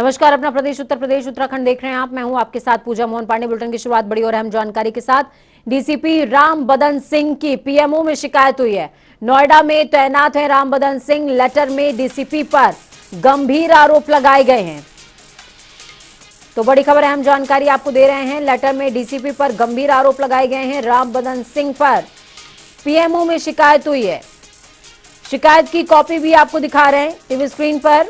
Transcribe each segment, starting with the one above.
नमस्कार, अपना प्रदेश उत्तर प्रदेश उत्तराखंड देख रहे हैं आप। मैं हूं आपके साथ पूजा मोहन पांडे। बुलेटिन की शुरुआत बड़ी और अहम जानकारी के साथ। डीसीपी राम बदन सिंह की पीएमओ में शिकायत हुई है। नोएडा में तैनात है राम बदन सिंह। लेटर में डीसीपी पर गंभीर आरोप लगाए गए हैं। तो बड़ी खबर, अहम जानकारी आपको दे रहे हैं। लेटर में डीसीपी पर गंभीर आरोप लगाए गए हैं। राम बदन सिंह पर पीएमओ में शिकायत हुई है। शिकायत की कॉपी भी आपको दिखा रहे हैं टीवी स्क्रीन पर।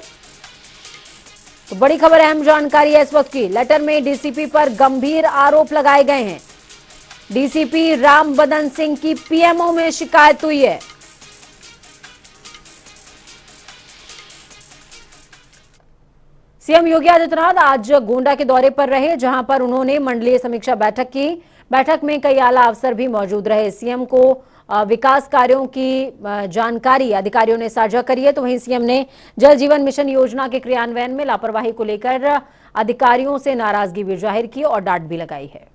तो बड़ी खबर, अहम जानकारी है इस वक्त की। लेटर में डीसीपी पर गंभीर आरोप लगाए गए हैं। डीसीपी राम बदन सिंह की पीएमओ में शिकायत हुई है। सीएम योगी आदित्यनाथ आज गोंडा के दौरे पर रहे, जहां पर उन्होंने मंडलीय समीक्षा बैठक की। बैठक में कई आला अफसर भी मौजूद रहे। सीएम को विकास कार्यों की जानकारी अधिकारियों ने साझा करी है। तो वहीं सीएम ने जल जीवन मिशन योजना के क्रियान्वयन में लापरवाही को लेकर अधिकारियों से नाराजगी भी जाहिर की और डांट भी लगाई है।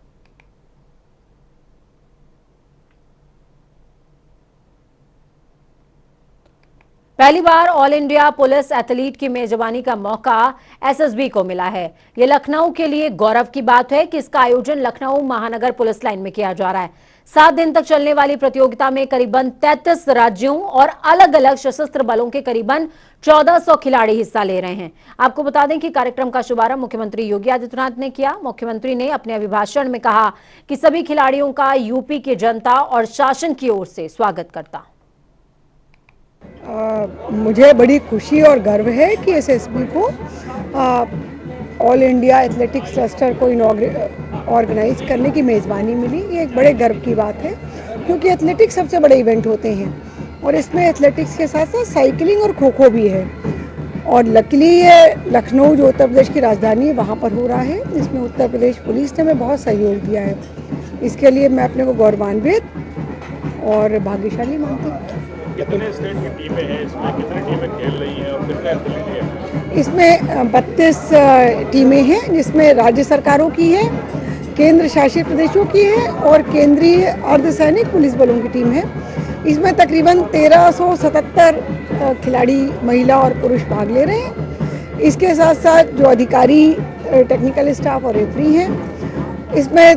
पहली बार ऑल इंडिया पुलिस एथलीट की मेजबानी का मौका एसएसबी को मिला है। ये लखनऊ के लिए गौरव की बात है कि इसका आयोजन लखनऊ महानगर पुलिस लाइन में किया जा रहा है। 7 दिन तक चलने वाली प्रतियोगिता में करीबन 33 राज्यों और अलग अलग सशस्त्र बलों के करीबन 1400 खिलाड़ी हिस्सा ले रहे हैं। आपको बता दें कि कार्यक्रम का शुभारंभ मुख्यमंत्री योगी आदित्यनाथ ने किया। मुख्यमंत्री ने अपने अभिभाषण में कहा कि सभी खिलाड़ियों का यूपी की जनता और शासन की ओर से स्वागत करता। मुझे बड़ी खुशी और गर्व है कि एसएसबी को ऑल इंडिया एथलेटिक्स क्लस्टर को ऑर्गेनाइज करने की मेज़बानी मिली। ये एक बड़े गर्व की बात है, क्योंकि एथलेटिक्स सबसे बड़े इवेंट होते हैं और इसमें एथलेटिक्स के साथ साथ साइकिलिंग और खो खो भी है। और लकीली ये लखनऊ जो उत्तर प्रदेश की राजधानी है वहाँ पर हो रहा है। इसमें उत्तर प्रदेश पुलिस ने हमें बहुत सहयोग दिया है। इसके लिए मैं अपने को गौरवान्वित और भाग्यशाली मानती हूँ। कितने स्टेट की टीमें हैं इसमें, कितनी टीमें खेल रही हैं और कितने एथलीट हैं? इसमें 32 टीमें हैं, जिसमें राज्य सरकारों की है, केंद्र शासित प्रदेशों की है और केंद्रीय अर्धसैनिक पुलिस बलों की टीम है। इसमें तकरीबन 1377 खिलाड़ी महिला और पुरुष भाग ले रहे हैं। इसके साथ साथ जो अधिकारी, टेक्निकल स्टाफ और रेफरी हैं। इसमें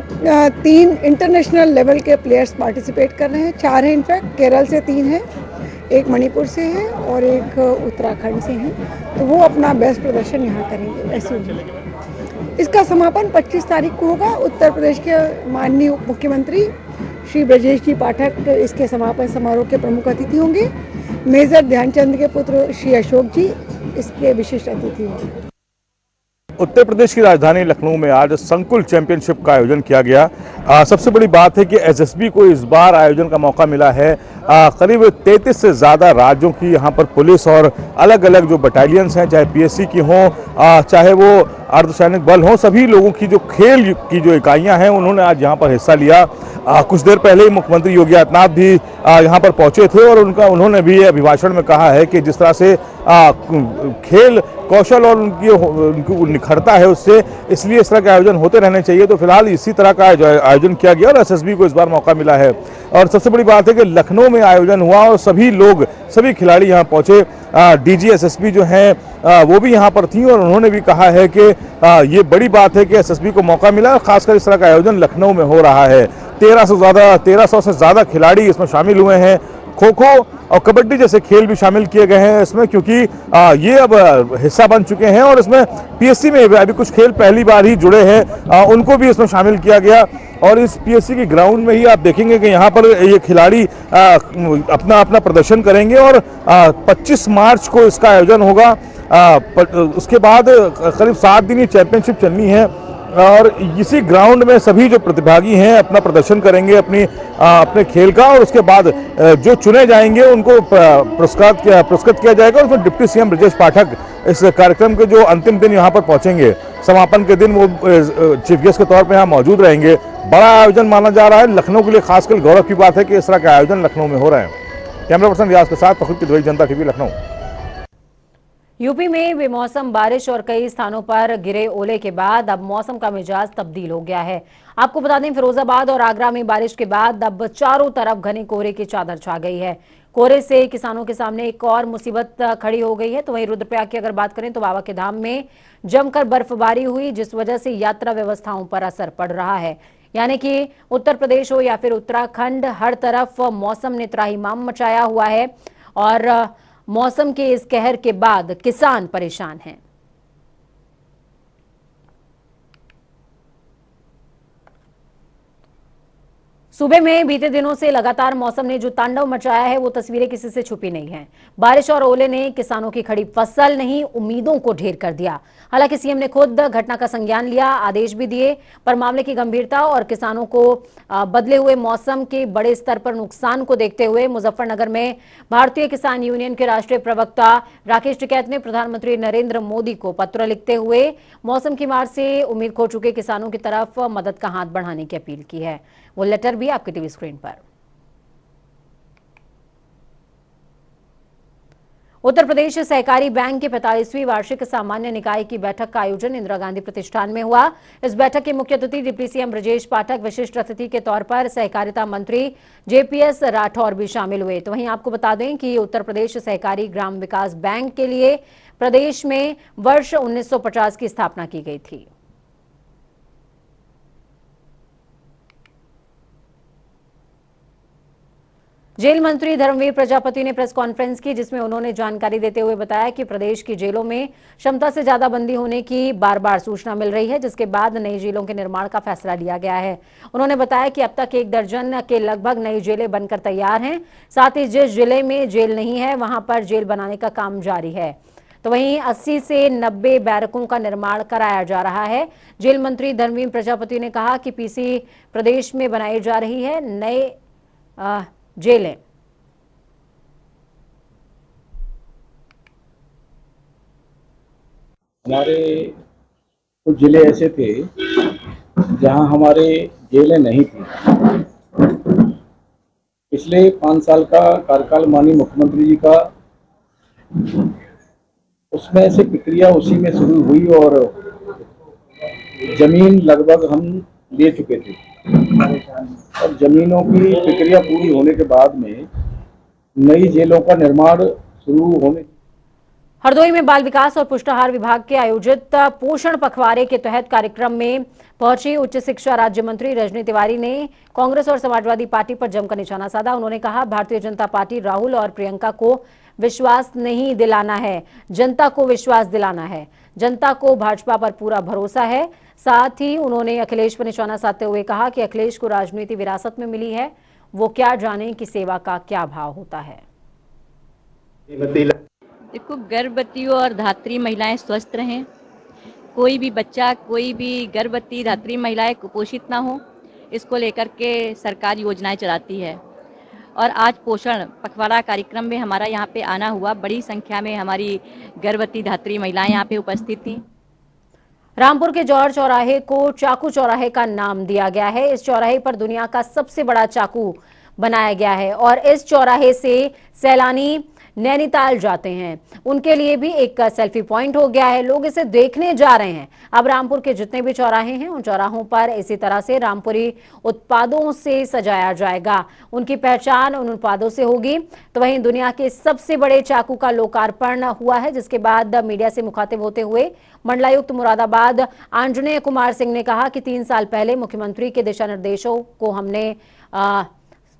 3 इंटरनेशनल लेवल के प्लेयर्स पार्टिसिपेट कर रहे हैं। 4 हैं, इनफैक्ट केरल से 3 हैं, एक मणिपुर से है और एक उत्तराखंड से है। तो वो अपना बेस्ट प्रदर्शन यहाँ करेंगे। ऐसे इसका समापन 25 तारीख को होगा। उत्तर प्रदेश के माननीय उप मुख्यमंत्री श्री ब्रजेश जी पाठक इसके समापन समारोह के प्रमुख अतिथि होंगे। मेजर ध्यानचंद के पुत्र श्री अशोक जी इसके विशिष्ट अतिथि होंगे। उत्तर प्रदेश की राजधानी लखनऊ में आज संकुल चैंपियनशिप का आयोजन किया गया। सबसे बड़ी बात है कि एसएसबी को इस बार आयोजन का मौका मिला है। करीब 33 से ज़्यादा राज्यों की यहाँ पर पुलिस और अलग अलग जो बटालियंस हैं, चाहे पीएससी की हों, चाहे वो अर्धसैनिक बल हों, सभी लोगों की जो खेल की जो इकाइयाँ हैं उन्होंने आज यहाँ पर हिस्सा लिया। कुछ देर पहले ही मुख्यमंत्री योगी आदित्यनाथ भी यहाँ पर पहुँचे थे और उन्होंने भी अभिभाषण में कहा है कि जिस तरह से खेल कौशल और उनकी निखरता है उससे, इसलिए इस तरह के आयोजन होते रहने चाहिए। तो फिलहाल इसी तरह का आयोजन किया गया और एसएसबी को इस बार मौका मिला है। और सबसे बड़ी बात है कि लखनऊ में आयोजन हुआ और सभी खिलाड़ी यहाँ पहुँचे। डीजी एसएसबी जो हैं वो भी यहाँ पर थी और उन्होंने भी कहा है कि ये बड़ी बात है कि एसएसबी को मौका मिला और खासकर इस तरह का आयोजन लखनऊ में हो रहा है। 1300 से ज़्यादा खिलाड़ी इसमें शामिल हुए हैं। खो खो और कबड्डी जैसे खेल भी शामिल किए गए हैं इसमें, क्योंकि ये अब हिस्सा बन चुके हैं और इसमें पीएससी में अभी कुछ खेल पहली बार ही जुड़े हैं, उनको भी इसमें शामिल किया गया। और इस पीएससी के ग्राउंड में ही आप देखेंगे कि यहाँ पर ये खिलाड़ी अपना प्रदर्शन करेंगे और 25 मार्च को इसका आयोजन होगा। उसके बाद करीब 7 दिन ये चैंपियनशिप चलनी है और इसी ग्राउंड में सभी जो प्रतिभागी हैं अपना प्रदर्शन करेंगे अपने खेल का। और उसके बाद जो चुने जाएंगे उनको पुरस्कृत किया जाएगा। उसमें डिप्टी सीएम ब्रजेश पाठक इस कार्यक्रम के जो अंतिम दिन यहाँ पर पहुँचेंगे, समापन के दिन वो चीफ गेस्ट के तौर पर यहाँ मौजूद रहेंगे। बड़ा आयोजन माना जा रहा है। लखनऊ के लिए खासकर गौरव की बात है कि इस तरह का आयोजन लखनऊ में हो रहा है। कैमरा पर्सन रियाज के साथ प्रखुद की द्विवेदी, जनता टीवी, लखनऊ। यूपी में बेमौसम बारिश और कई स्थानों पर गिरे ओले के बाद अब मौसम का मिजाज तब्दील हो गया है। आपको बता दें, फिरोजाबाद और आगरा में बारिश के बाद अब चारों तरफ घने कोहरे की चादर छा गई है। कोहरे से किसानों के सामने एक और मुसीबत खड़ी हो गई है। तो वहीं रुद्रप्रयाग की अगर बात करें तो बाबा के धाम में जमकर बर्फबारी हुई, जिस वजह से यात्रा व्यवस्थाओं पर असर पड़ रहा है। यानी कि उत्तर प्रदेश हो या फिर उत्तराखंड, हर तरफ मौसम ने त्राहिमाम मचाया हुआ है और मौसम के इस कहर के बाद किसान परेशान हैं। सूबे में बीते दिनों से लगातार मौसम ने जो तांडव मचाया है वो तस्वीरें किसी से छुपी नहीं हैं। बारिश और ओले ने किसानों की खड़ी फसल नहीं, उम्मीदों को ढेर कर दिया। हालांकि सीएम ने खुद घटना का संज्ञान लिया, आदेश भी दिए, पर मामले की गंभीरता और किसानों को बदले हुए मौसम के बड़े स्तर पर नुकसान को देखते हुए मुजफ्फरनगर में भारतीय किसान यूनियन के राष्ट्रीय प्रवक्ता राकेश टिकैत ने प्रधानमंत्री नरेंद्र मोदी को पत्र लिखते हुए मौसम की मार से उम्मीद खो चुके किसानों की तरफ मदद का हाथ बढ़ाने की अपील की है। वो लेटर भी आपके टीवी स्क्रीन पर। उत्तर प्रदेश सहकारी बैंक के 45वीं वार्षिक सामान्य निकाय की बैठक का आयोजन इंदिरा गांधी प्रतिष्ठान में हुआ। इस बैठक के मुख्य अतिथि डिप्टी सीएम ब्रजेश पाठक, विशिष्ट अतिथि के तौर पर सहकारिता मंत्री जेपीएस राठौर भी शामिल हुए। तो वहीं आपको बता दें कि उत्तर प्रदेश सहकारी ग्राम विकास बैंक के लिए प्रदेश में वर्ष 1950 की स्थापना की गई थी। जेल मंत्री धर्मवीर प्रजापति ने प्रेस कॉन्फ्रेंस की, जिसमें उन्होंने जानकारी देते हुए बताया कि प्रदेश की जेलों में क्षमता से ज्यादा बंदी होने की बार बार सूचना मिल रही है, जिसके बाद नई जेलों के निर्माण का फैसला लिया गया है। उन्होंने बताया कि अब तक 1 दर्जन के लगभग नई जेलें बनकर तैयार हैं। साथ ही जिस जिले में जेल नहीं है वहां पर जेल बनाने का काम जारी है। तो वहीं 80 से 90 बैरकों का निर्माण कराया जा रहा है। जेल मंत्री धर्मवीर प्रजापति ने कहा कि पीसी प्रदेश में बनाई जा रही है नए जेलें। हमारे कुछ जिले ऐसे थे जहां हमारे जेलें नहीं थी। पिछले 5 साल का कार्यकाल माननीय मुख्यमंत्री जी का, उसमें से प्रक्रिया उसी में शुरू हुई और जमीन लगभग हम ले चुके थे और जमीनों की प्रक्रिया पूरी होने के बाद में नई जेलों का निर्माण शुरू होने। हरदोई में बाल विकास और पुष्टाहार विभाग के आयोजित पोषण पखवाड़े के तहत कार्यक्रम में पहुंची उच्च शिक्षा राज्य मंत्री रजनी तिवारी ने कांग्रेस और समाजवादी पार्टी पर जमकर निशाना साधा। उन्होंने कहा, भारतीय जनता पार्टी राहुल और प्रियंका को विश्वास नहीं दिलाना है, जनता को विश्वास दिलाना है। जनता को भाजपा पर पूरा भरोसा है। साथ ही उन्होंने अखिलेश पर निशाना साधते हुए कहा कि अखिलेश को राजनीति विरासत में मिली है, वो क्या जाने कि सेवा का क्या भाव होता है। देखो, गर्भवती और धात्री महिलाएं स्वस्थ रहें, कोई भी बच्चा, कोई भी गर्भवती धात्री महिलाएं कुपोषित ना हो, इसको लेकर के सरकार योजनाएं चलाती है। और आज पोषण पखवाड़ा कार्यक्रम में हमारा यहाँ पे आना हुआ, बड़ी संख्या में हमारी गर्भवती धात्री महिलाएं यहाँ पे उपस्थित थीं। रामपुर के जौहर चौराहे को चाकू चौराहे का नाम दिया गया है। इस चौराहे पर दुनिया का सबसे बड़ा चाकू बनाया गया है और इस चौराहे से सैलानी नैनीताल जाते हैं, उनके लिए भी एक सेल्फी पॉइंट हो गया है। लोग इसे देखने जा रहे हैं। अब रामपुर के जितने भी चौराहे हैं उन चौराहों पर इसी तरह से रामपुरी उत्पादों से सजाया जाएगा। उनकी पहचान उन उत्पादों से होगी। तो वहीं दुनिया के सबसे बड़े चाकू का लोकार्पण हुआ है, जिसके बाद मीडिया से मुखातिब होते हुए मंडलायुक्त मुरादाबाद आंजनेय कुमार सिंह ने कहा कि 3 साल पहले मुख्यमंत्री के दिशा निर्देशों को हमने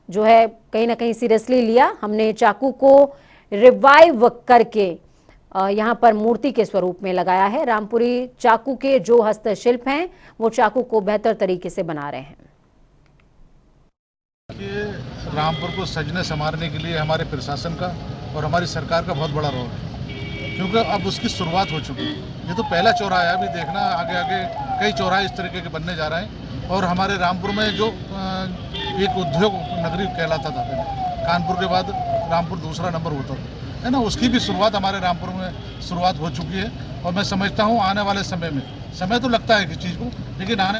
जो है कहीं ना कहीं सीरियसली लिया। हमने चाकू को रिवाइव करके यहाँ पर मूर्ति के स्वरूप में लगाया है। रामपुरी चाकू के जो हस्तशिल्प हैं वो चाकू को बेहतर तरीके से बना रहे हैं। रामपुर को सजने संवारने के लिए हमारे प्रशासन का और हमारी सरकार का बहुत बड़ा रोल है, क्योंकि अब उसकी शुरुआत हो चुकी है। ये तो पहला चौराहा है, अभी देखना आगे आगे कई चौराहे इस तरीके के बनने जा रहे हैं। और हमारे रामपुर में जो एक उद्योग नगरी कहलाता था, कानपुर के बाद रामपुर दूसरा नंबर होता था, है ना, उसकी भी शुरुआत हमारे रामपुर में शुरुआत हो चुकी है। और मैं समझता हूँ आने वाले समय में, समय तो लगता है किसी चीज़ को, लेकिन आने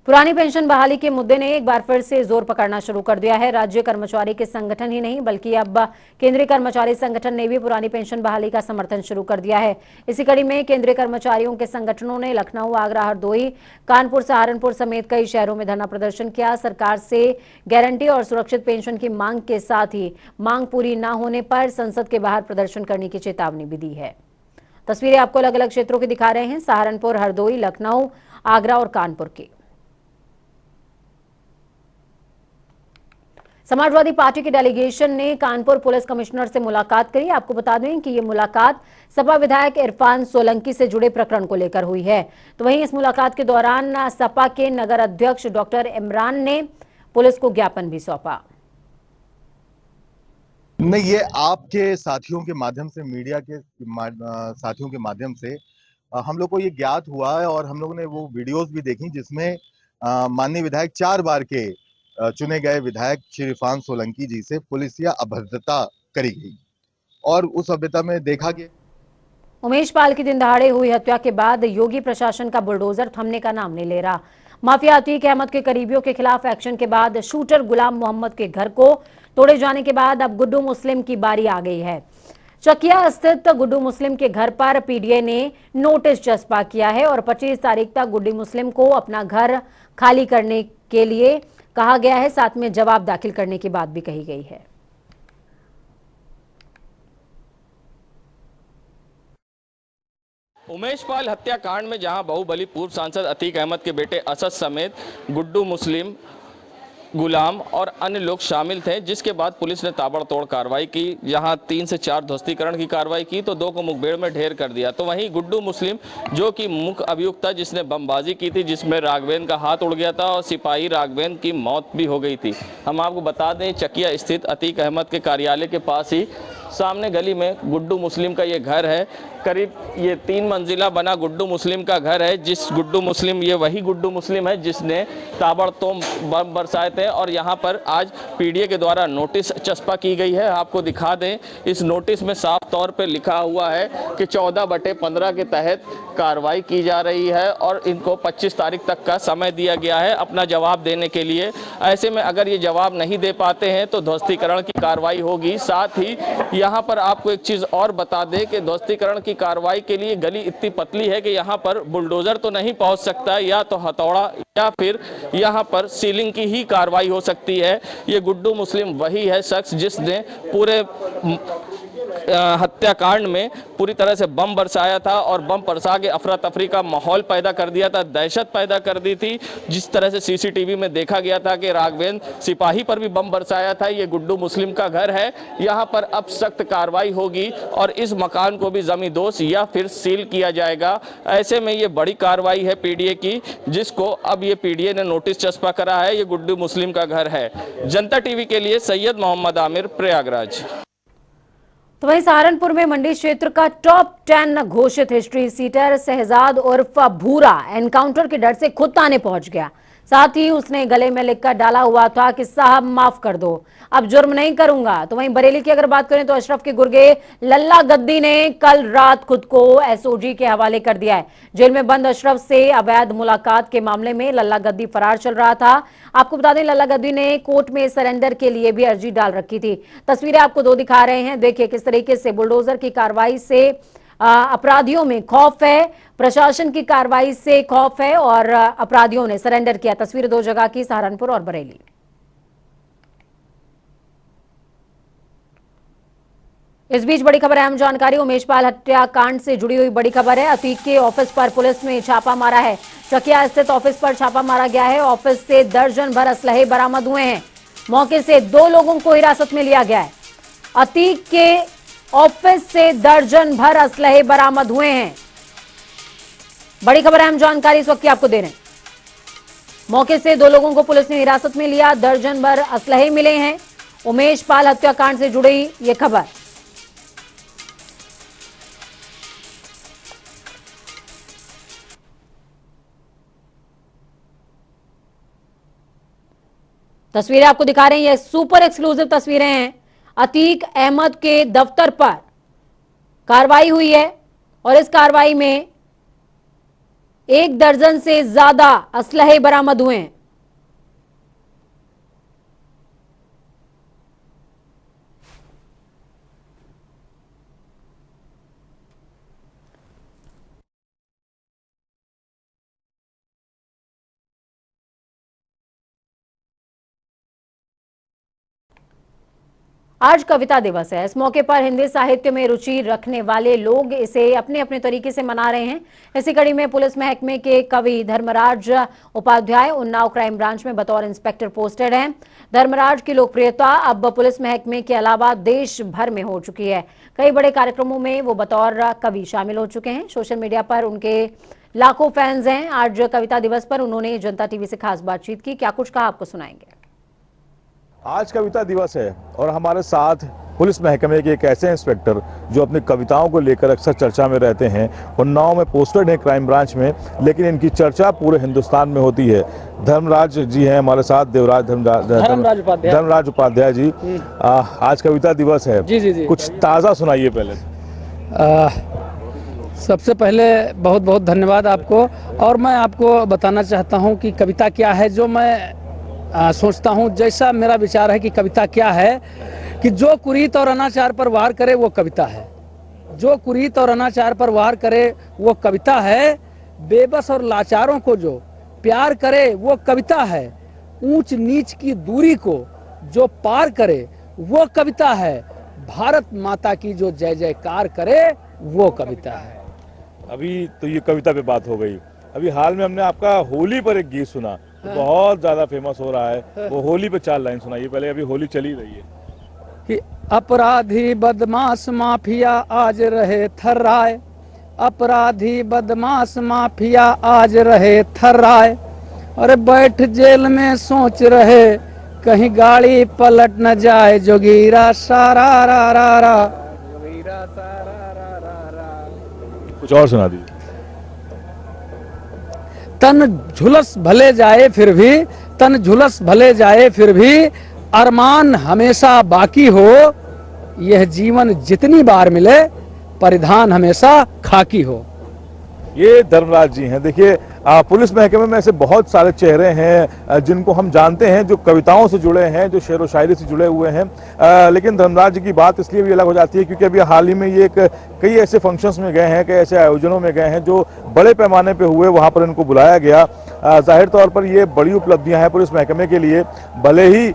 पुरानी पेंशन बहाली के मुद्दे ने एक बार फिर से जोर पकड़ना शुरू कर दिया है। राज्य कर्मचारी के संगठन ही नहीं बल्कि अब केंद्रीय कर्मचारी संगठन ने भी पुरानी पेंशन बहाली का समर्थन शुरू कर दिया है। इसी कड़ी में केंद्रीय कर्मचारियों के संगठनों ने लखनऊ, आगरा, हरदोई, कानपुर, सहारनपुर समेत कई शहरों में धरना प्रदर्शन किया। सरकार से गारंटी और सुरक्षित पेंशन की मांग के साथ ही मांग पूरी न होने पर संसद के बाहर प्रदर्शन करने की चेतावनी भी दी है। तस्वीरें आपको अलग अलग क्षेत्रों की दिखा रहे हैं, सहारनपुर, हरदोई, लखनऊ, आगरा और कानपुर की। समाजवादी पार्टी की डेलीगेशन ने कानपुर पुलिस कमिश्नर से मुलाकात करी। आपको बता दें कि ये मुलाकात सपा विधायक इरफान सोलंकी से जुड़े प्रकरण को लेकर हुई है। तो वहीं इस मुलाकात के दौरान सपा के नगर अध्यक्ष डॉक्टर इमरान ने पुलिस को ज्ञापन भी सौंपा। नहीं, ये आपके साथियों के माध्यम से, मीडिया के साथियों के माध्यम से हम लोग को ये ज्ञात हुआ है और हम लोगों ने वो वीडियोस भी देखी जिसमें माननीय विधायक 4 बार के चुने गए विधायक श्री इरफान सोलंकी जी से पुलिसिया अभद्रता करी गई और उस अभद्रता में देखा गया। उमेश पाल की दिन दहाड़े हुई हत्या के बाद योगी प्रशासन का बुलडोजर थमने का नाम नहीं ले रहा। माफिया अतीक अहमद के करीबियों के खिलाफ एक्शन के बाद शूटर गुलाम मोहम्मद के घर को तोड़े जाने के बाद अब गुड्डू मुस्लिम की बारी आ गई है। चकिया स्थित गुड्डू मुस्लिम के घर पर पीडीए ने नोटिस चस्पा किया है और 25 तारीख तक गुड्डू मुस्लिम को अपना घर खाली करने के लिए कहा गया है। साथ में जवाब दाखिल करने की बात भी कही गई है। उमेश पाल हत्याकांड में जहां बाहुबली पूर्व सांसद अतीक अहमद के बेटे असद समेत गुड्डू मुस्लिम, गुलाम और अन्य लोग शामिल थे, जिसके बाद पुलिस ने ताबड़तोड़ कार्रवाई की। जहां 3 से 4 ध्वस्तीकरण की कार्रवाई की तो 2 को मुखबिर में ढेर कर दिया। तो वहीं गुड्डू मुस्लिम जो कि मुख्य अभियुक्त था, जिसने बमबाजी की थी, जिसमें राघवेंद्र का हाथ उड़ गया था और सिपाही राघवेंद्र की मौत भी हो गई थी। हम आपको बता दें, चकिया स्थित अतीक अहमद के कार्यालय के पास ही सामने गली में गुड्डू मुस्लिम का ये घर है। करीब ये 3 मंजिला बना गुड्डू मुस्लिम का घर है। जिस गुड्डू मुस्लिम, ये वही गुड्डू मुस्लिम है जिसने ताबड़तोड़ बम बरसाए थे और यहाँ पर आज पीडीए के द्वारा नोटिस चस्पा की गई है। आपको दिखा दें, इस नोटिस में साफ तौर पे लिखा हुआ है कि 14/15 के तहत कार्रवाई की जा रही है और इनको 25 तारीख तक का समय दिया गया है अपना जवाब देने के लिए। ऐसे में अगर ये जवाब नहीं दे पाते हैं तो ध्वस्तीकरण की कार्रवाई होगी। साथ ही यहाँ पर आपको एक चीज़ और बता दें कि ध्वस्तीकरण की कार्रवाई के लिए गली इतनी पतली है कि यहाँ पर बुलडोजर तो नहीं पहुँच सकता, या तो हथौड़ा या फिर यहाँ पर सीलिंग की ही कार्रवाई हो सकती है। ये गुड्डू मुस्लिम वही है शख्स जिसने पूरे हत्याकांड में पूरी तरह से बम बरसाया था और बम बरसा के अफरा तफरी का माहौल पैदा कर दिया था, दहशत पैदा कर दी थी। जिस तरह से सीसीटीवी में देखा गया था कि राघवेंद्र सिपाही पर भी बम बरसाया था। ये गुड्डू मुस्लिम का घर है। यहाँ पर अब सख्त कार्रवाई होगी और इस मकान को भी जमींदोज या फिर सील किया जाएगा। ऐसे में ये बड़ी कार्रवाई है पीडीए की, जिसको अब ये पीडीए ने नोटिस चस्पा करा है। ये गुड्डू मुस्लिम का घर है। जनता टीवी के लिए सैयद मोहम्मद आमिर, प्रयागराज। तो वहीं सहारनपुर में मंडी क्षेत्र का टॉप 10 घोषित हिस्ट्री सीटर शहजाद उर्फ भूरा एनकाउंटर के डर से खुद थाने पहुंच गया। साथ ही उसने गले में लिखकर डाला हुआ था कि साहब माफ कर दो, अब जुर्म नहीं करूंगा। तो वहीं बरेली की अगर बात करें तो अशरफ के गुर्गे लल्ला गद्दी ने कल रात खुद को एसओजी के हवाले कर दिया है। जेल में बंद अशरफ से अवैध मुलाकात के मामले में लल्ला गद्दी फरार चल रहा था। आपको बता दें, लल्ला गद्दी ने कोर्ट में सरेंडर के लिए भी अर्जी डाल रखी थी। तस्वीरें आपको 2 दिखा रहे हैं। देखिए किस तरीके से बुलडोजर की कार्रवाई से अपराधियों में खौफ है, प्रशासन की कार्रवाई से खौफ है और अपराधियों ने सरेंडर किया। तस्वीरें 2 जगह की, सहारनपुर और बरेली। इस बीच बड़ी खबर, अहम जानकारी, उमेश पाल हत्याकांड से जुड़ी हुई बड़ी खबर है। अतीक के ऑफिस पर पुलिस ने छापा मारा है। चकिया स्थित ऑफिस पर छापा मारा गया है। ऑफिस से दर्जन भर असलहे बरामद हुए हैं। मौके से 2 लोगों को हिरासत में लिया गया है। अतीक के ऑफिस से दर्जन भर असलहे बरामद हुए हैं। बड़ी खबर, अहम जानकारी इस वक्त की आपको दे रहे हैं। मौके से 2 लोगों को पुलिस ने हिरासत में लिया, दर्जन भर असलहे मिले हैं। उमेश पाल हत्याकांड से जुड़ी ये खबर। तस्वीरें आपको दिखा रहे हैं, ये सुपर एक्सक्लूसिव तस्वीरें हैं। अतीक अहमद के दफ्तर पर कार्रवाई हुई है और इस कार्रवाई में 1 दर्जन से ज्यादा असलहे बरामद हुए हैं। आज कविता दिवस है। इस मौके पर हिंदी साहित्य में रुचि रखने वाले लोग इसे अपने अपने तरीके से मना रहे हैं। इसी कड़ी में पुलिस महकमे के कवि धर्मराज उपाध्याय उन्नाव क्राइम ब्रांच में बतौर इंस्पेक्टर पोस्टेड हैं। धर्मराज की लोकप्रियता अब पुलिस महकमे के अलावा देश भर में हो चुकी है। कई बड़े कार्यक्रमों में वो बतौर कवि शामिल हो चुके हैं। सोशल मीडिया पर उनके लाखों फैंस हैं। आज कविता दिवस पर उन्होंने जनता टीवी से खास बातचीत की। क्या कुछ कहा, आपको सुनाएंगे। आज कविता दिवस है और हमारे साथ पुलिस महकमे के एक ऐसे इंस्पेक्टर जो अपनी कविताओं को लेकर अक्सर चर्चा में रहते हैं। उन्नाव में पोस्टेड है क्राइम ब्रांच में, लेकिन इनकी चर्चा पूरे हिंदुस्तान में होती है। धर्मराज जी हैं हमारे साथ, धर्मराज उपाध्याय जी। आज कविता दिवस है। जी। कुछ ताज़ा सुनाइए पहले। सबसे पहले बहुत बहुत धन्यवाद आपको। और मैं आपको बताना चाहता हूं कि कविता क्या है। जो मैं सोचता हूं, जैसा मेरा विचार है कि कविता क्या है, कि जो कुरीत और अनाचार पर वार करे वो कविता है। जो कुरीत और अनाचार पर वार करे वो कविता है। बेबस और लाचारों को जो प्यार करे वो कविता है। ऊंच नीच की दूरी को जो पार करे वो कविता है। भारत माता की जो जय जयकार करे वो कविता है। अभी तो ये कविता पे बात हो गई। अभी हाल में हमने आपका होली पर एक गीत सुना, तो बहुत ज्यादा फेमस हो रहा है। वो होली पे 4 लाइन सुनाइए पहले। अभी होली चली रही है कि अपराधी बदमाश माफिया आज रहे थर्राए। अपराधी बदमाश माफिया आज रहे थर्राए। अरे बैठ जेल में सोच रहे कहीं गाड़ी पलट न जाए। जोगीरा सारा रा रा रा, जोगीरा सारा रा रा रा। कुछ और सुना दीजिए। तन झुलस भले जाए फिर भी, तन झुलस भले जाए फिर भी, अरमान हमेशा बाकी हो। यह जीवन जितनी बार मिले, परिधान हमेशा खाकी हो। ये धर्मराज जी हैं। देखिए, पुलिस महकमे में ऐसे बहुत सारे चेहरे हैं जिनको हम जानते हैं, जो कविताओं से जुड़े हैं, जो शेर व शायरी से जुड़े हुए हैं। लेकिन धर्मराज जी की बात इसलिए भी अलग हो जाती है क्योंकि अभी हाल ही में ये कई ऐसे फंक्शंस में गए हैं, कई ऐसे आयोजनों में गए हैं जो बड़े पैमाने पे हुए, वहाँ पर इनको बुलाया गया। जाहिर तौर पर ये बड़ी उपलब्धियाँ हैं पुलिस महकमे के लिए। भले ही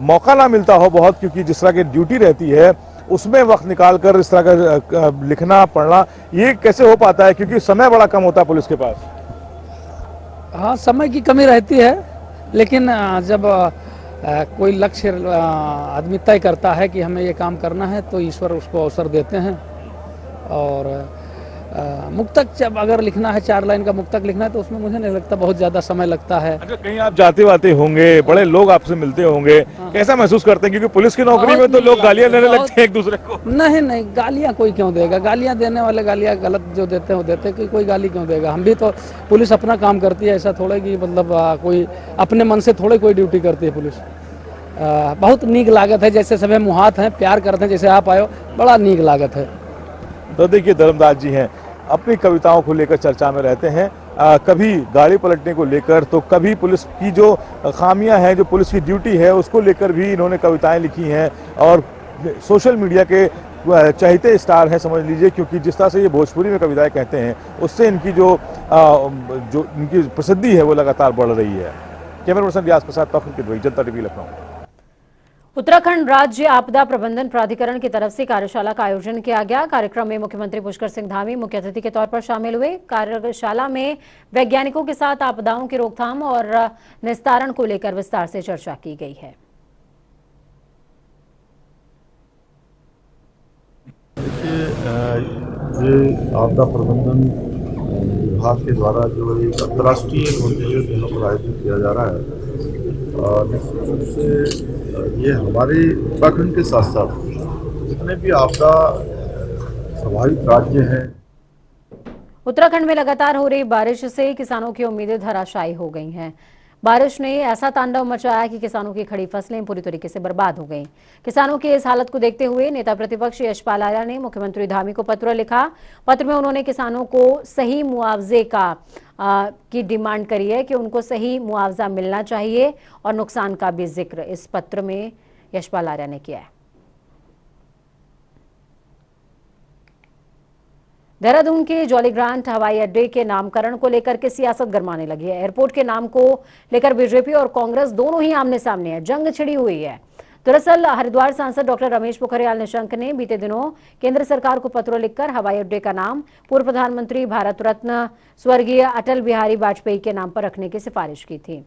मौका ना मिलता हो बहुत, क्योंकि जिस तरह की ड्यूटी रहती है उसमें वक्त निकाल कर इस तरह का लिखना पढ़ना ये कैसे हो पाता है, क्योंकि समय बड़ा कम होता है पुलिस के पास। हाँ, समय की कमी रहती है, लेकिन जब कोई लक्ष्य आदमी तय करता है कि हमें ये काम करना है तो ईश्वर उसको अवसर देते हैं। और मुक्तक जब अगर लिखना है, 4 लाइन का मुक्तक लिखना है, तो उसमें मुझे नहीं लगता बहुत ज़्यादा समय लगता है। अच्छा, कहीं आप जाते वाते होंगे, बड़े लोग आपसे मिलते होंगे, कैसा महसूस करते हैं? क्योंकि पुलिस की नौकरी में तो लोग गालियां देने लगते हैं एक दूसरे को। नहीं, गालियां कोई क्यों देगा? गालियां देने वाले गालियां गलत जो देते हैं वो देते हैं, कोई गाली क्यों देगा? हम भी तो, पुलिस अपना काम करती है, ऐसा थोड़ा कि मतलब कोई अपने मन से थोड़े कोई ड्यूटी करती है पुलिस। बहुत नीक लागत है, जैसे सभी मुहात हैं, प्यार करते हैं, जैसे आप आए हो, बड़ा नीक लागत है। तो देखिए, धर्मराज जी हैं, अपनी कविताओं को लेकर चर्चा में रहते हैं। कभी गाड़ी पलटने को लेकर, तो कभी पुलिस की जो खामियां हैं, जो पुलिस की ड्यूटी है, उसको लेकर भी इन्होंने कविताएं लिखी हैं। और सोशल मीडिया के चहेते स्टार हैं समझ लीजिए, क्योंकि जिस तरह से ये भोजपुरी में कविताएं कहते हैं, उससे इनकी जो इनकी प्रसिद्धि है वो लगातार बढ़ रही है। कैमरा पर्सन रियाज के साथ तौफीक किदवई, जनता टीवी, लखनऊ। उत्तराखंड राज्य आपदा प्रबंधन प्राधिकरण की तरफ से कार्यशाला का आयोजन किया गया। कार्यक्रम में मुख्यमंत्री पुष्कर सिंह धामी मुख्य अतिथि के तौर पर शामिल हुए। कार्यशाला में वैज्ञानिकों के साथ आपदाओं की रोकथाम और निस्तारण को लेकर विस्तार से चर्चा की गई है। ये आपदा प्रबंधन विभाग के द्वारा जो एक अंतर्राष्ट्रीय कॉन्फ्रेंस यहाँ पर आयोजित किया जा रहा है, निश्चित रूप से ये हमारे उत्तराखंड के साथ साथ जितने भी आपदा प्रभावित राज्य हैं। उत्तराखंड में लगातार हो रही बारिश से किसानों की उम्मीदें धराशायी हो गई हैं। बारिश ने ऐसा तांडव मचाया कि किसानों की खड़ी फसलें पूरी तरीके से बर्बाद हो गईं। किसानों की इस हालत को देखते हुए नेता प्रतिपक्ष यशपाल आर्या ने मुख्यमंत्री धामी को पत्र लिखा। पत्र में उन्होंने किसानों को सही मुआवजे का की डिमांड करी है कि उनको सही मुआवजा मिलना चाहिए और नुकसान का भी जिक्र इस पत्र में यशपाल आर्या ने किया है। देहरादून के जॉली ग्रांट हवाई अड्डे के नामकरण को लेकर के सियासत गरमाने लगी है। एयरपोर्ट के नाम को लेकर बीजेपी और कांग्रेस दोनों ही आमने सामने है, जंग छिड़ी हुई है। दरअसल हरिद्वार सांसद डॉक्टर रमेश पोखरियाल निशंक ने बीते दिनों केंद्र सरकार को पत्र लिखकर हवाई अड्डे का नाम पूर्व प्रधानमंत्री भारत रत्न स्वर्गीय अटल बिहारी वाजपेयी के नाम पर रखने की सिफारिश की थी,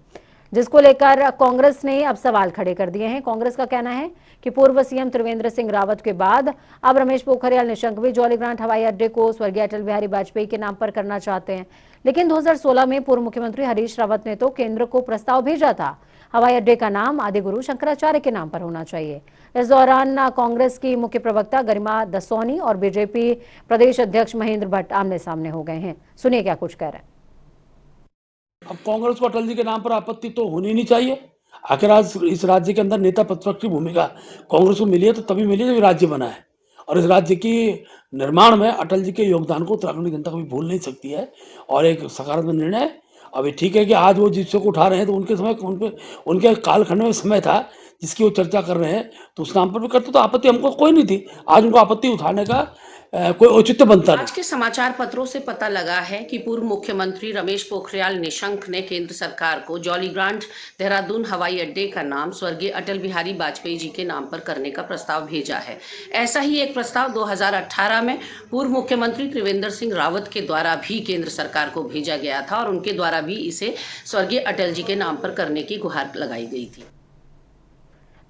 जिसको लेकर कांग्रेस ने अब सवाल खड़े कर दिए हैं। कांग्रेस का कहना है कि पूर्व सीएम त्रिवेंद्र सिंह रावत के बाद अब रमेश पोखरियाल निशंक भी जॉली ग्रांट हवाई अड्डे को स्वर्गीय अटल बिहारी वाजपेयी के नाम पर करना चाहते हैं। लेकिन 2016 में पूर्व मुख्यमंत्री हरीश रावत ने तो केंद्र को प्रस्ताव भेजा था, हवाई अड्डे का नाम आदिगुरु शंकराचार्य के नाम पर होना चाहिए। इस दौरान कांग्रेस की मुख्य प्रवक्ता गरिमा दसोनी और बीजेपी प्रदेश अध्यक्ष महेंद्र भट्ट आमने सामने हो गए हैं। सुनिए क्या कुछ कह रहे हैं। अब कांग्रेस को अटल जी के नाम पर आपत्ति तो होनी नहीं चाहिए। आखिर आज इस राज्य के अंदर नेता प्रतिपक्ष की भूमिका कांग्रेस को मिली है तो तभी मिली जब राज्य बना है, और इस राज्य की निर्माण में अटल जी के योगदान को उत्तराखंड की जनता कभी भूल नहीं सकती है और एक सकारात्मक निर्णय है। अभी ठीक है कि आज वो जिसको उठा रहे हैं तो उनके समय उनके कालखंड में समय था जिसकी वो चर्चा कर रहे हैं, तो उस नाम पर भी करते तो आपत्ति हमको कोई नहीं थी। आज उनको आपत्ति उठाने का कोई औचित्य बनता नहीं। आज के समाचार पत्रों से पता लगा है कि पूर्व मुख्यमंत्री रमेश पोखरियाल निशंक ने केंद्र सरकार को जॉली ग्रांट देहरादून हवाई अड्डे का नाम स्वर्गीय अटल बिहारी वाजपेयी जी के नाम पर करने का प्रस्ताव भेजा है। ऐसा ही एक प्रस्ताव 2018 में पूर्व मुख्यमंत्री त्रिवेंद्र सिंह रावत के द्वारा भी केंद्र सरकार को भेजा गया था और उनके द्वारा भी इसे स्वर्गीय अटल जी के नाम पर करने की गुहार लगाई गई थी।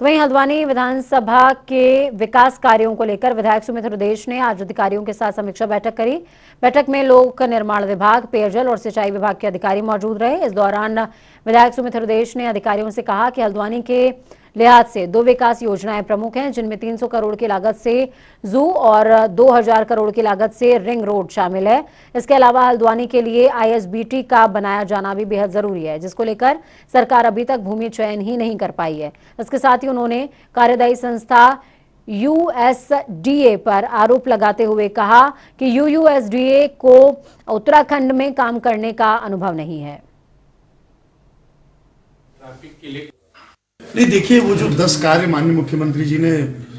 तो वहीं हल्द्वानी विधानसभा के विकास कार्यों को लेकर विधायक सुमित्र देश ने आज अधिकारियों के साथ समीक्षा बैठक करी। बैठक में लोक निर्माण विभाग, पेयजल और सिंचाई विभाग के अधिकारी मौजूद रहे। इस दौरान विधायक सुमित्र देश ने अधिकारियों से कहा कि हल्द्वानी के लिहाज से 2 विकास योजनाएं प्रमुख हैं, जिनमें 300 करोड़ की लागत से जू और 2000 करोड़ की लागत से रिंग रोड शामिल है। इसके अलावा हल्द्वानी के लिए ISBT का बनाया जाना भी बेहद जरूरी है, जिसको लेकर सरकार अभी तक भूमि चयन ही नहीं कर पाई है। इसके साथ ही उन्होंने कार्यदायी संस्था USDA पर आरोप लगाते हुए कहा कि USDA को उत्तराखंड में काम करने का अनुभव नहीं है। नहीं, देखिए, वो जो 10 कार्य माननीय मुख्यमंत्री जी ने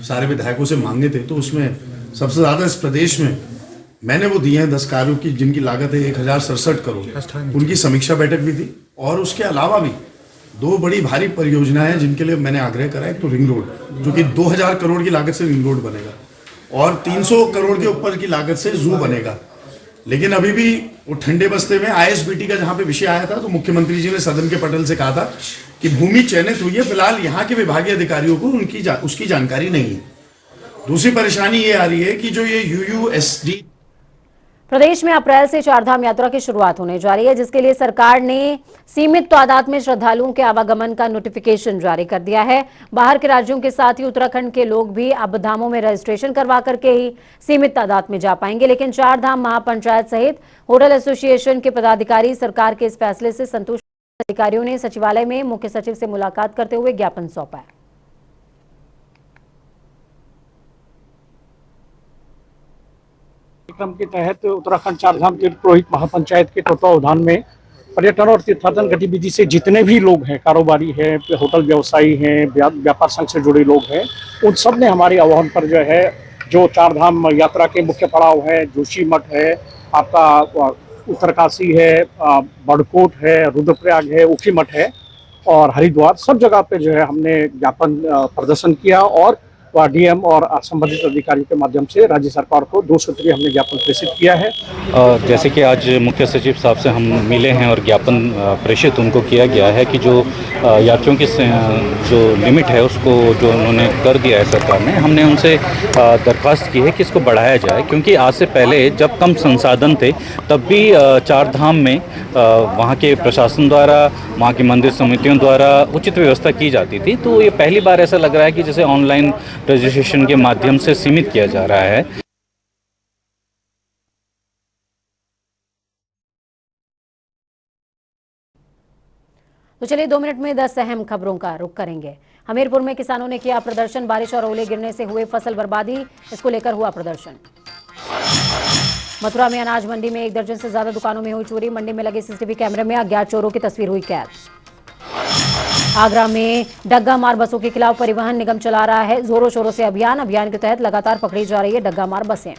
सारे विधायकों से मांगे थे, तो उसमें सबसे ज्यादा इस प्रदेश में मैंने वो दिए हैं 10 कार्यों की, जिनकी लागत है 1067 करोड़। उनकी समीक्षा बैठक भी थी और उसके अलावा भी 2 बड़ी भारी परियोजनाएं हैं जिनके लिए मैंने आग्रह करा। एक तो रिंग रोड, जो कि 2000 करोड़ की लागत से रिंग रोड बनेगा, और 300 करोड़ के ऊपर की लागत से जू बनेगा। लेकिन अभी भी वो ठंडे बस्ते में ISBT का जहां पे विषय आया था, तो मुख्यमंत्री जी ने सदन के पटल से कहा था कि भूमि चयनित हुई है, फिलहाल यहाँ के विभागीय अधिकारियों को उसकी जानकारी नहीं है। दूसरी परेशानी ये आ रही है कि जो ये UUSD प्रदेश में अप्रैल से चारधाम यात्रा की शुरुआत होने जा रही है, जिसके लिए सरकार ने सीमित तादाद में श्रद्धालुओं के आवागमन का नोटिफिकेशन जारी कर दिया है। बाहर के राज्यों के साथ ही उत्तराखंड के लोग भी अब धामों में रजिस्ट्रेशन करवा करके ही सीमित तादाद में जा पाएंगे। लेकिन चारधाम महापंचायत सहित होटल एसोसिएशन के पदाधिकारी सरकार के इस फैसले से संतुष्ट। अधिकारियों ने सचिवालय में मुख्य सचिव से मुलाकात करते हुए ज्ञापन सौंपा है। कार्यक्रम के तहत उत्तराखंड चारधाम तीर्थ पुरोहित महापंचायत के तत्वावधान में पर्यटन और तीर्थाटन गतिविधि से जितने भी लोग हैं, कारोबारी हैं, होटल व्यवसायी हैं, व्यापार संघ से जुड़े लोग हैं, उन सब ने हमारे आह्वान पर जो चारधाम यात्रा के मुख्य पड़ाव है, जोशी मठ है, आपका उत्तरकाशी है, बड़कोट है, रुद्रप्रयाग है, ऊखी मठ है और हरिद्वार, सब जगह पे हमने ज्ञापन प्रदर्शन किया और डीएम और संबंधित अधिकारियों के माध्यम से राज्य सरकार को 2 सूत्रीय हमने ज्ञापन प्रेषित किया है। जैसे कि आज मुख्य सचिव साहब से हम मिले हैं और ज्ञापन प्रेषित उनको किया गया है कि जो यात्रियों की जो लिमिट है उसको जो उन्होंने कर दिया है सरकार ने, हमने उनसे दरख्वास्त की है कि इसको बढ़ाया जाए, क्योंकि आज से पहले जब कम संसाधन थे तब भी चारधाम में वहाँ के प्रशासन द्वारा, वहाँ की मंदिर समितियों द्वारा उचित व्यवस्था की जाती थी। तो ये पहली बार ऐसा लग रहा है कि जैसे ऑनलाइन रजिस्ट्रेशन के माध्यम से सीमित किया जा रहा है। तो चलिए 2 मिनट में 10 अहम खबरों का रुख करेंगे। हमीरपुर में किसानों ने किया प्रदर्शन। बारिश और ओले गिरने से हुए फसल बर्बादी, इसको लेकर हुआ प्रदर्शन। मथुरा में अनाज मंडी में 1 दर्जन से ज्यादा दुकानों में हुई चोरी। मंडी में लगे सीसीटीवी कैमरे में अज्ञात चोरों की तस्वीर हुई कैद। आगरा में डग्गा मार बसों के खिलाफ परिवहन निगम चला रहा है जोरों शोरों से अभियान के तहत लगातार पकड़ी जा रही है डग्गा मार बसें।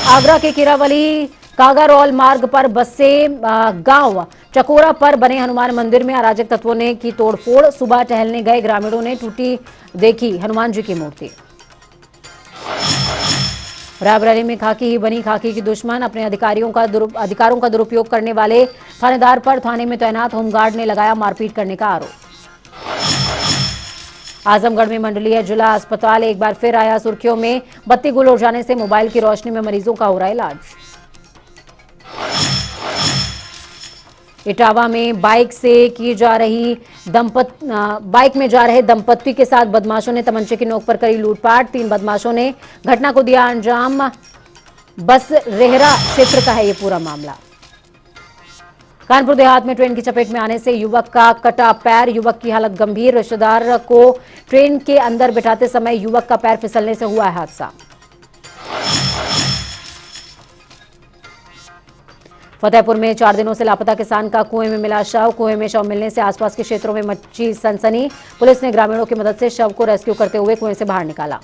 आगरा के केरावली कागारौल मार्ग पर बसे गांव चकोरा पर बने हनुमान मंदिर में अराजक तत्वों ने की तोड़फोड़। सुबह टहलने गए ग्रामीणों ने टूटी देखी हनुमान जी की मूर्ति। रायबरेली में खाकी ही बनी खाकी की दुश्मन। अपने अधिकारों का दुरुपयोग करने वाले थानेदार पर थाने में तैनात होमगार्ड ने लगाया मारपीट करने का आरोप। आजमगढ़ में मंडलीय जिला अस्पताल एक बार फिर आया सुर्खियों में। बत्ती गुल हो जाने से मोबाइल की रोशनी में मरीजों का हो रहा इलाज। इटावा में बाइक में जा रहे दंपत्ति के साथ बदमाशों ने तमंचे की नोक पर करी लूटपाट। 3 बदमाशों ने घटना को दिया अंजाम। बस रेहरा क्षेत्र का है ये पूरा मामला। कानपुर देहात में ट्रेन की चपेट में आने से युवक का कटा पैर। युवक की हालत गंभीर। रिश्तेदार को ट्रेन के अंदर बिठाते समय युवक का पैर फिसलने से हुआ है हादसा। फतेहपुर में 4 दिनों से लापता किसान का कुएं में मिला शव। कुएं में शव मिलने से आसपास के क्षेत्रों में मची सनसनी। पुलिस ने ग्रामीणों की मदद से शव को रेस्क्यू करते हुए कुएं से बाहर निकाला।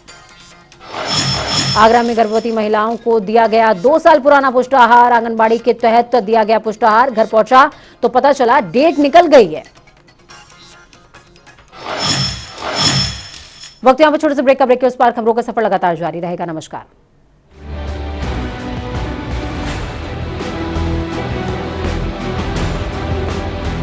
आगरा में गर्भवती महिलाओं को दिया गया 2 साल पुराना पुष्टाहार। आंगनबाड़ी के तहत दिया गया पुष्टाहार। घर पहुंचा तो पता चला डेट निकल गई है। वक्त यहां पर छोटे से ब्रेक के उस पार खबरों का सफर लगातार जारी रहेगा। नमस्कार।